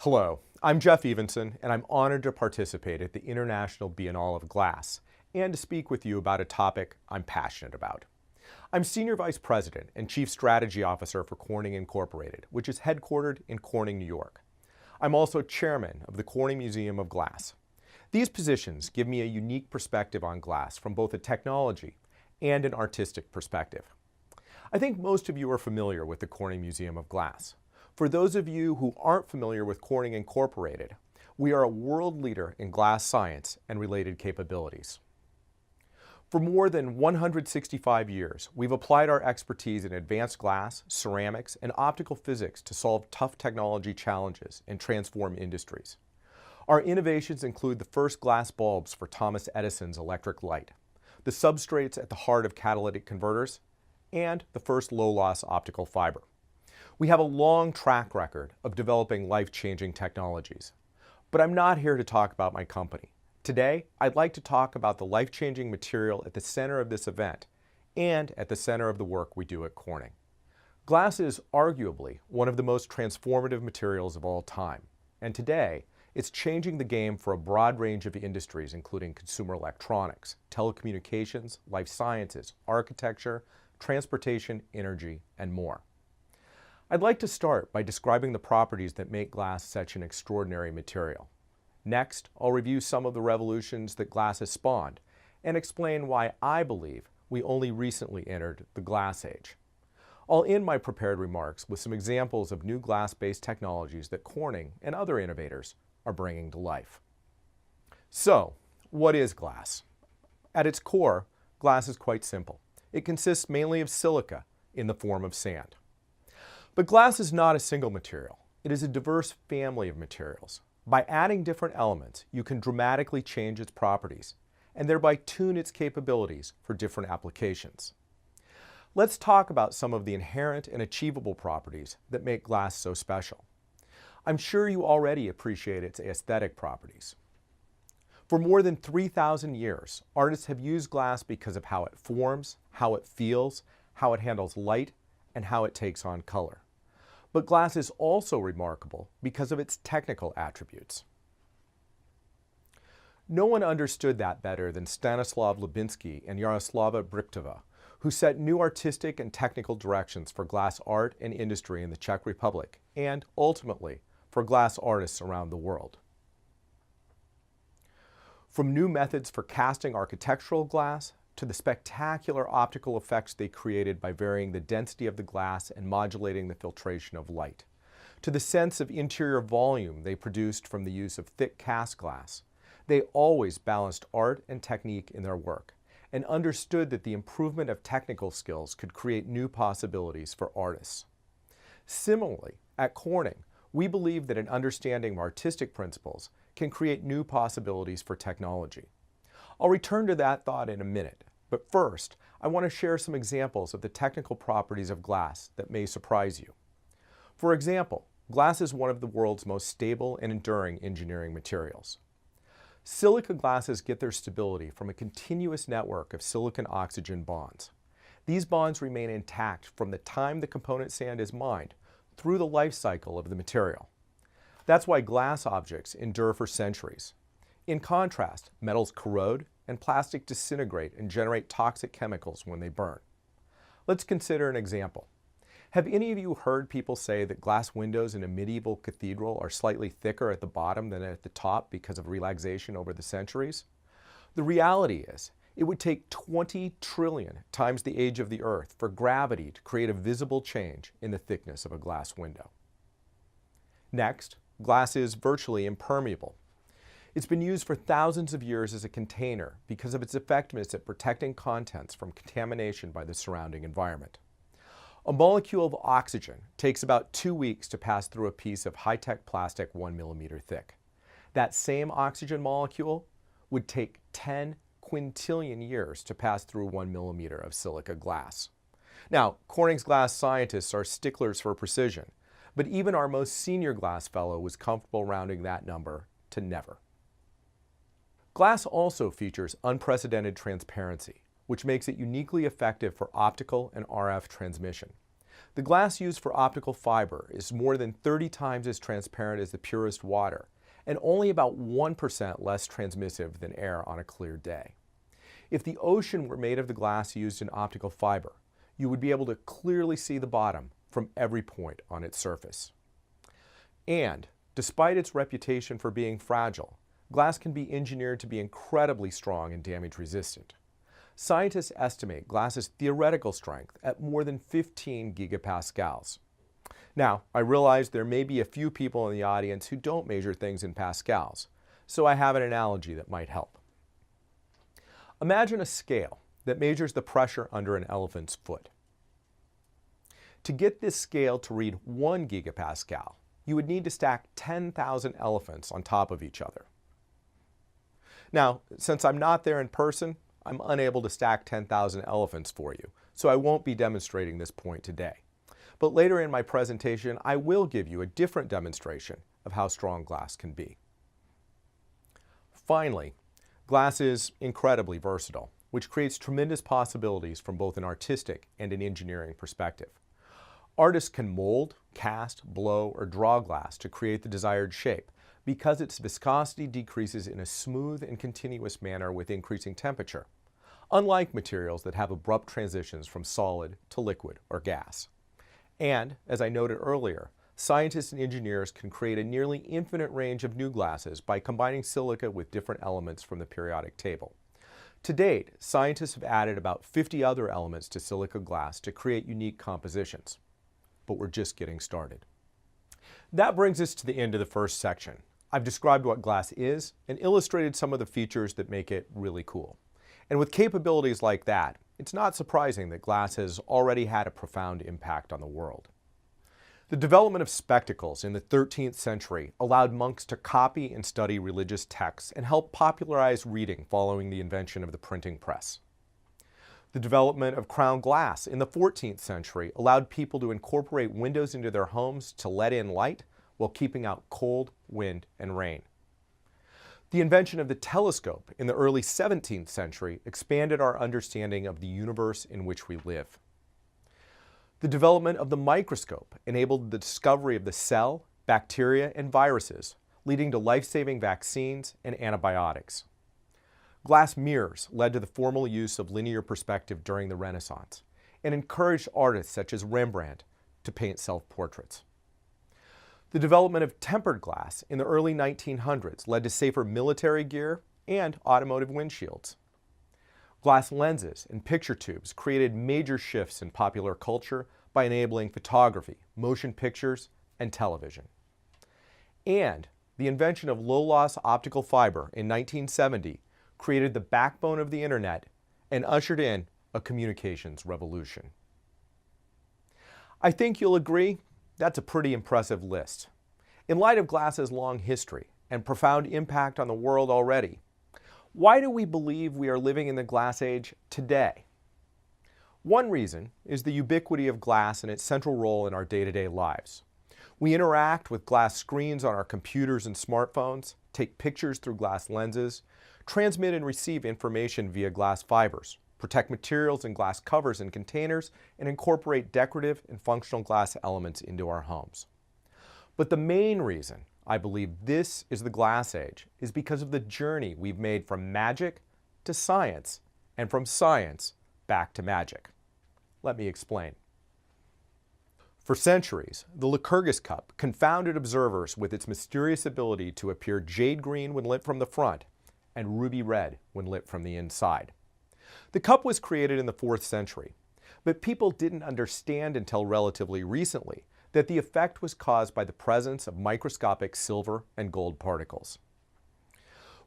Hello, I'm Jeff Evenson, and I'm honored to participate at the International Biennale of Glass and to speak with you about a topic I'm passionate about. I'm Senior Vice President and Chief Strategy Officer for Corning Incorporated, which is headquartered in Corning, New York. I'm also Chairman of the Corning Museum of Glass. These positions give me a unique perspective on glass from both a technology and an artistic perspective. I think most of you are familiar with the Corning Museum of Glass. For those of you who aren't familiar with Corning Incorporated, we are a world leader in glass science and related capabilities. For more than 165 years, we've applied our expertise in advanced glass, ceramics, and optical physics to solve tough technology challenges and transform industries. Our innovations include the first glass bulbs for Thomas Edison's electric light, the substrates at the heart of catalytic converters, and the first low-loss optical fiber. We have a long track record of developing life-changing technologies. But I'm not here to talk about my company. Today, I'd like to talk about the life-changing material at the center of this event and at the center of the work we do at Corning. Glass is arguably one of the most transformative materials of all time, and today, it's changing the game for a broad range of industries including consumer electronics, telecommunications, life sciences, architecture, transportation, energy, and more. I'd like to start by describing the properties that make glass such an extraordinary material. Next, I'll review some of the revolutions that glass has spawned and explain why I believe we only recently entered the glass age. I'll end my prepared remarks with some examples of new glass-based technologies that Corning and other innovators are bringing to life. So, what is glass? At its core, glass is quite simple. It consists mainly of silica in the form of sand. But glass is not a single material. It is a diverse family of materials. By adding different elements, you can dramatically change its properties and thereby tune its capabilities for different applications. Let's talk about some of the inherent and achievable properties that make glass so special. I'm sure you already appreciate its aesthetic properties. For more than 3,000 years, artists have used glass because of how it forms, how it feels, how it handles light, and how it takes on color. But glass is also remarkable because of its technical attributes. No one understood that better than Stanislav Lubinsky and Jaroslava Brychtova, who set new artistic and technical directions for glass art and industry in the Czech Republic, and ultimately for glass artists around the world. From new methods for casting architectural glass, to the spectacular optical effects they created by varying the density of the glass and modulating the filtration of light, to the sense of interior volume they produced from the use of thick cast glass, they always balanced art and technique in their work and understood that the improvement of technical skills could create new possibilities for artists. Similarly, at Corning, we believe that an understanding of artistic principles can create new possibilities for technology. I'll return to that thought in a minute, but first, I want to share some examples of the technical properties of glass that may surprise you. For example, glass is one of the world's most stable and enduring engineering materials. Silica glasses get their stability from a continuous network of silicon-oxygen bonds. These bonds remain intact from the time the component sand is mined through the life cycle of the material. That's why glass objects endure for centuries. In contrast, metals corrode and plastic disintegrate and generate toxic chemicals when they burn. Let's consider an example. Have any of you heard people say that glass windows in a medieval cathedral are slightly thicker at the bottom than at the top because of relaxation over the centuries? The reality is, it would take 20 trillion times the age of the Earth for gravity to create a visible change in the thickness of a glass window. Next, glass is virtually impermeable. It's been used for thousands of years as a container because of its effectiveness at protecting contents from contamination by the surrounding environment. A molecule of oxygen takes about 2 weeks to pass through a piece of high-tech plastic 1 millimeter thick. That same oxygen molecule would take 10 quintillion years to pass through 1 millimeter of silica glass. Now, Corning's glass scientists are sticklers for precision, but even our most senior glass fellow was comfortable rounding that number to never. Glass also features unprecedented transparency, which makes it uniquely effective for optical and RF transmission. The glass used for optical fiber is more than 30 times as transparent as the purest water, and only about 1% less transmissive than air on a clear day. If the ocean were made of the glass used in optical fiber, you would be able to clearly see the bottom from every point on its surface. And, despite its reputation for being fragile, glass can be engineered to be incredibly strong and damage resistant. Scientists estimate glass's theoretical strength at more than 15 gigapascals. Now, I realize there may be a few people in the audience who don't measure things in pascals, so I have an analogy that might help. Imagine a scale that measures the pressure under an elephant's foot. To get this scale to read 1 gigapascal, you would need to stack 10,000 elephants on top of each other. Now, since I'm not there in person, I'm unable to stack 10,000 elephants for you, so I won't be demonstrating this point today. But later in my presentation, I will give you a different demonstration of how strong glass can be. Finally, glass is incredibly versatile, which creates tremendous possibilities from both an artistic and an engineering perspective. Artists can mold, cast, blow, or draw glass to create the desired shape because its viscosity decreases in a smooth and continuous manner with increasing temperature, unlike materials that have abrupt transitions from solid to liquid or gas. And, as I noted earlier, scientists and engineers can create a nearly infinite range of new glasses by combining silica with different elements from the periodic table. To date, scientists have added about 50 other elements to silica glass to create unique compositions. But we're just getting started. That brings us to the end of the first section. I've described what glass is and illustrated some of the features that make it really cool. And with capabilities like that, it's not surprising that glass has already had a profound impact on the world. The development of spectacles in the 13th century allowed monks to copy and study religious texts and helped popularize reading following the invention of the printing press. The development of crown glass in the 14th century allowed people to incorporate windows into their homes to let in light while keeping out cold, wind, and rain. The invention of the telescope in the early 17th century expanded our understanding of the universe in which we live. The development of the microscope enabled the discovery of the cell, bacteria, and viruses, leading to life-saving vaccines and antibiotics. Glass mirrors led to the formal use of linear perspective during the Renaissance and encouraged artists such as Rembrandt to paint self-portraits. The development of tempered glass in the early 1900s led to safer military gear and automotive windshields. Glass lenses and picture tubes created major shifts in popular culture by enabling photography, motion pictures, and television. And the invention of low-loss optical fiber in 1970 created the backbone of the internet and ushered in a communications revolution. I think you'll agree that's a pretty impressive list. In light of glass's long history and profound impact on the world already, why do we believe we are living in the glass age today? One reason is the ubiquity of glass and its central role in our day-to-day lives. We interact with glass screens on our computers and smartphones, take pictures through glass lenses, transmit and receive information via glass fibers, protect materials in glass covers and containers, and incorporate decorative and functional glass elements into our homes. But the main reason I believe this is the glass age is because of the journey we've made from magic to science and from science back to magic. Let me explain. For centuries, the Lycurgus cup confounded observers with its mysterious ability to appear jade green when lit from the front and ruby red when lit from the inside. The cup was created in the 4th century, but people didn't understand until relatively recently that the effect was caused by the presence of microscopic silver and gold particles.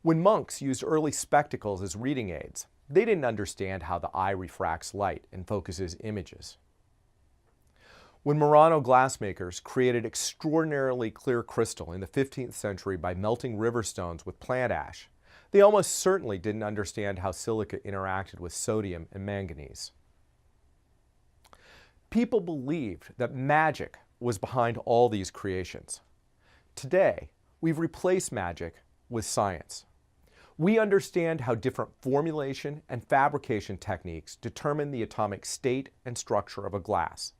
When monks used early spectacles as reading aids, they didn't understand how the eye refracts light and focuses images. When Murano glassmakers created extraordinarily clear crystal in the 15th century by melting river stones with plant ash, they almost certainly didn't understand how silica interacted with sodium and manganese. People believed that magic was behind all these creations. Today, we've replaced magic with science. We understand how different formulation and fabrication techniques determine the atomic state and structure of a glass.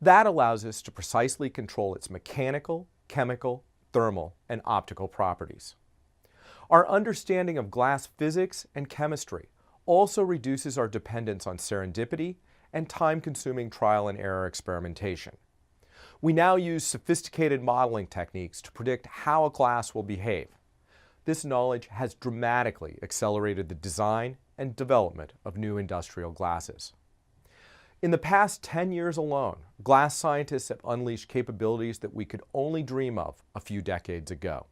That allows us to precisely control its mechanical, chemical, thermal, and optical properties. Our understanding of glass physics and chemistry also reduces our dependence on serendipity and time-consuming trial and error experimentation. We now use sophisticated modeling techniques to predict how a glass will behave. This knowledge has dramatically accelerated the design and development of new industrial glasses. In the past 10 years alone, glass scientists have unleashed capabilities that we could only dream of a few decades ago.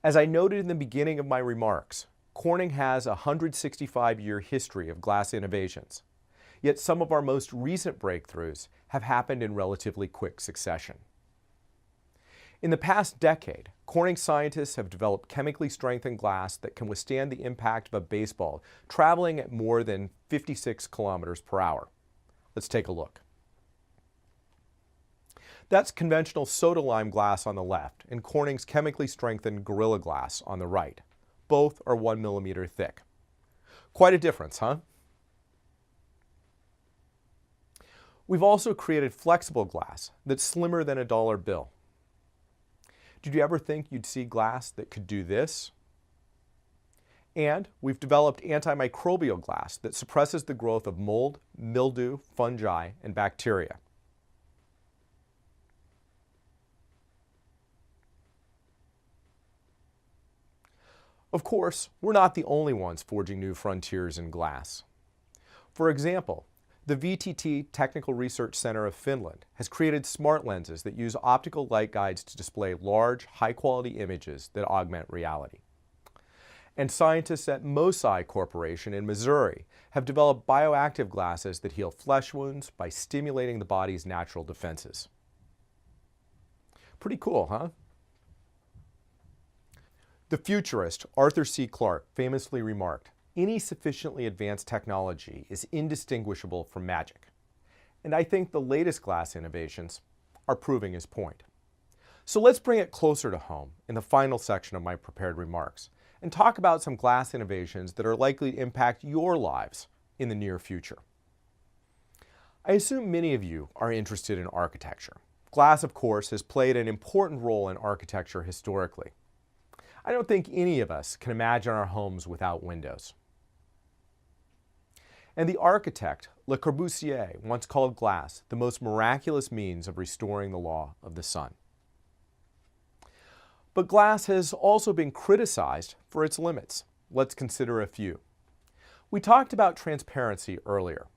As I noted in the beginning of my remarks, Corning has a 165-year history of glass innovations. Yet some of our most recent breakthroughs have happened in relatively quick succession. In the past decade, Corning scientists have developed chemically strengthened glass that can withstand the impact of a baseball traveling at more than 56 kilometers per hour. Let's take a look. That's conventional soda lime glass on the left and Corning's chemically strengthened Gorilla Glass on the right. Both are 1 millimeter thick. Quite a difference, huh? We've also created flexible glass that's slimmer than a dollar bill. Did you ever think you'd see glass that could do this? And we've developed antimicrobial glass that suppresses the growth of mold, mildew, fungi, and bacteria. Of course, we're not the only ones forging new frontiers in glass. For example, the VTT Technical Research Center of Finland has created smart lenses that use optical light guides to display large, high-quality images that augment reality. And scientists at Mosai Corporation in Missouri have developed bioactive glasses that heal flesh wounds by stimulating the body's natural defenses. Pretty cool, huh? The futurist Arthur C. Clarke famously remarked, "Any sufficiently advanced technology is indistinguishable from magic." And I think the latest glass innovations are proving his point. So let's bring it closer to home in the final section of my prepared remarks and talk about some glass innovations that are likely to impact your lives in the near future. I assume many of you are interested in architecture. Glass, of course, has played an important role in architecture historically. I don't think any of us can imagine our homes without windows. And the architect Le Corbusier once called glass the most miraculous means of restoring the law of the sun. But glass has also been criticized for its limits. Let's consider a few. We talked about transparency earlier.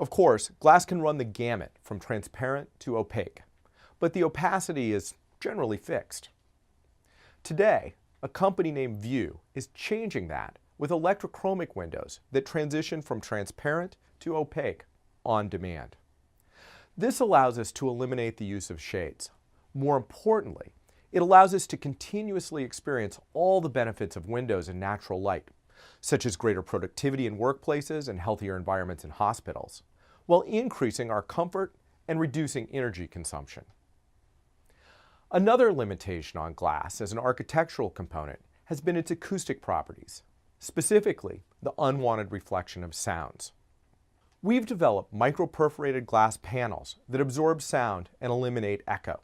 Of course, glass can run the gamut from transparent to opaque, but the opacity is generally fixed. Today, a company named View is changing that with electrochromic windows that transition from transparent to opaque on demand. This allows us to eliminate the use of shades. More importantly, it allows us to continuously experience all the benefits of windows and natural light, such as greater productivity in workplaces and healthier environments in hospitals, while increasing our comfort and reducing energy consumption. Another limitation on glass as an architectural component has been its acoustic properties, specifically the unwanted reflection of sounds. We've developed microperforated glass panels that absorb sound and eliminate echo.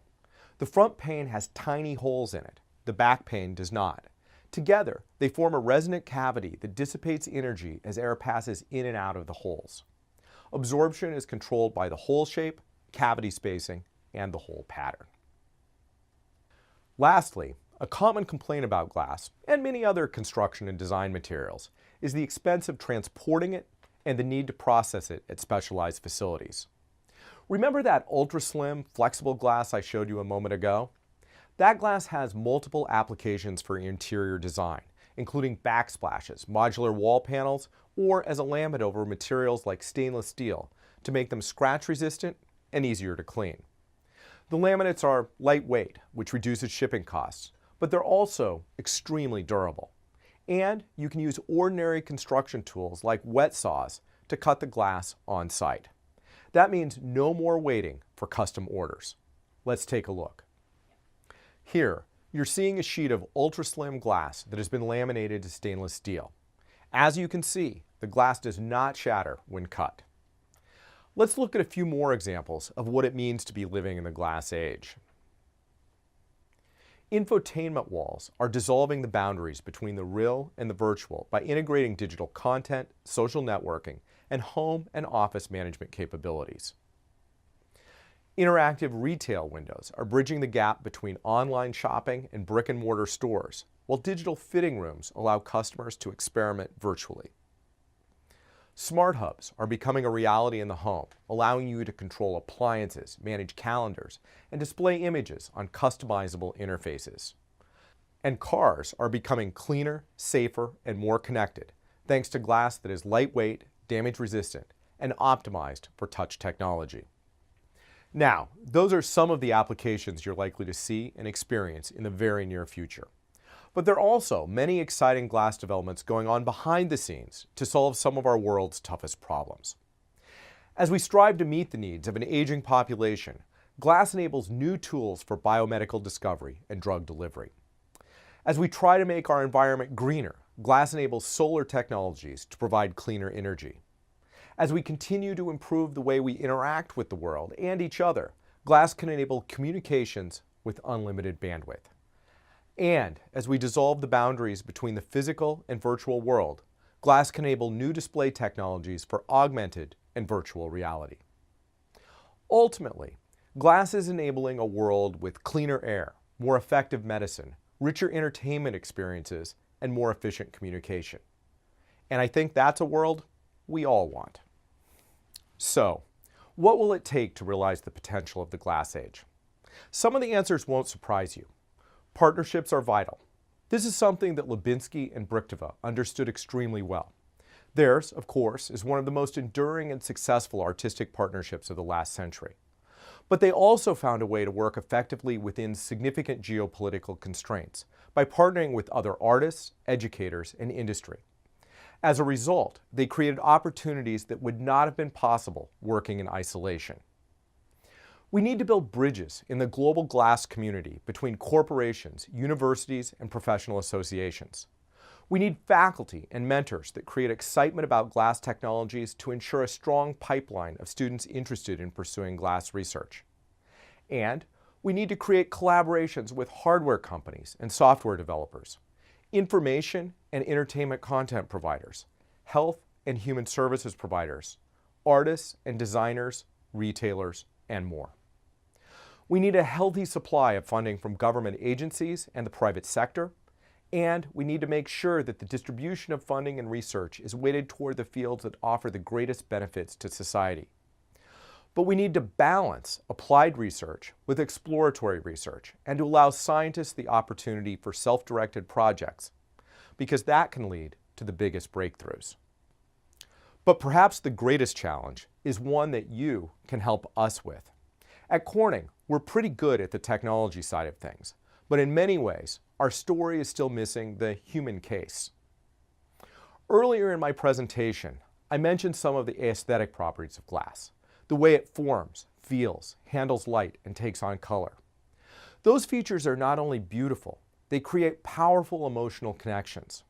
The front pane has tiny holes in it. The back pane does not. Together, they form a resonant cavity that dissipates energy as air passes in and out of the holes. Absorption is controlled by the hole shape, cavity spacing, and the hole pattern. Lastly, a common complaint about glass, and many other construction and design materials, is the expense of transporting it and the need to process it at specialized facilities. Remember that ultra-slim, flexible glass I showed you a moment ago? That glass has multiple applications for interior design, including backsplashes, modular wall panels, or as a laminate over materials like stainless steel to make them scratch-resistant and easier to clean. The laminates are lightweight, which reduces shipping costs, but they're also extremely durable. And you can use ordinary construction tools like wet saws to cut the glass on site. That means no more waiting for custom orders. Let's take a look. Here, you're seeing a sheet of ultra-slim glass that has been laminated to stainless steel. As you can see, the glass does not shatter when cut. Let's look at a few more examples of what it means to be living in the glass age. Infotainment walls are dissolving the boundaries between the real and the virtual by integrating digital content, social networking, and home and office management capabilities. Interactive retail windows are bridging the gap between online shopping and brick-and-mortar stores, while digital fitting rooms allow customers to experiment virtually. Smart hubs are becoming a reality in the home, allowing you to control appliances, manage calendars, and display images on customizable interfaces. And cars are becoming cleaner, safer, and more connected, thanks to glass that is lightweight, damage-resistant, and optimized for touch technology. Now, those are some of the applications you're likely to see and experience in the very near future. But there are also many exciting glass developments going on behind the scenes to solve some of our world's toughest problems. As we strive to meet the needs of an aging population, glass enables new tools for biomedical discovery and drug delivery. As we try to make our environment greener, glass enables solar technologies to provide cleaner energy. As we continue to improve the way we interact with the world and each other, glass can enable communications with unlimited bandwidth. And as we dissolve the boundaries between the physical and virtual world, glass can enable new display technologies for augmented and virtual reality. Ultimately, glass is enabling a world with cleaner air, more effective medicine, richer entertainment experiences, and more efficient communication. And I think that's a world we all want. So, what will it take to realize the potential of the glass age? Some of the answers won't surprise you. Partnerships are vital. This is something that Lubinsky and Brichtova understood extremely well. Theirs, of course, is one of the most enduring and successful artistic partnerships of the last century. But they also found a way to work effectively within significant geopolitical constraints by partnering with other artists, educators, and industry. As a result, they created opportunities that would not have been possible working in isolation. We need to build bridges in the global glass community between corporations, universities, and professional associations. We need faculty and mentors that create excitement about glass technologies to ensure a strong pipeline of students interested in pursuing glass research. And we need to create collaborations with hardware companies and software developers, information and entertainment content providers, health and human services providers, artists and designers, retailers, and more. We need a healthy supply of funding from government agencies and the private sector, and we need to make sure that the distribution of funding and research is weighted toward the fields that offer the greatest benefits to society. But we need to balance applied research with exploratory research and to allow scientists the opportunity for self-directed projects, because that can lead to the biggest breakthroughs. But perhaps the greatest challenge is one that you can help us with. At Corning, we're pretty good at the technology side of things, but in many ways, our story is still missing the human case. Earlier in my presentation, I mentioned some of the aesthetic properties of glass, the way it forms, feels, handles light, and takes on color. Those features are not only beautiful, they create powerful emotional connections.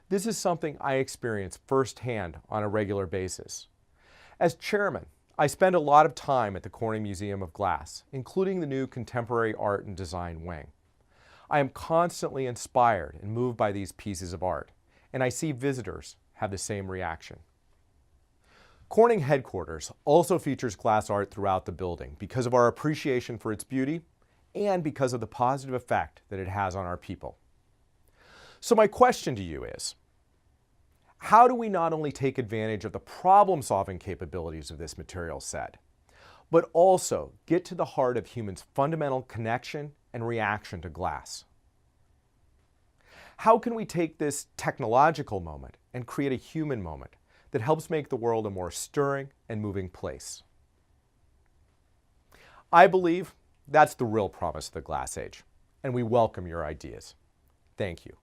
This is something I experience firsthand on a regular basis. As chairman, I spend a lot of time at the Corning Museum of Glass, including the new Contemporary Art and Design wing. I am constantly inspired and moved by these pieces of art, and I see visitors have the same reaction. Corning headquarters also features glass art throughout the building because of our appreciation for its beauty and because of the positive effect that it has on our people. So my question to you is, how do we not only take advantage of the problem-solving capabilities of this material set, but also get to the heart of humans' fundamental connection and reaction to glass? How can we take this technological moment and create a human moment that helps make the world a more stirring and moving place? I believe that's the real promise of the glass age, and we welcome your ideas. Thank you.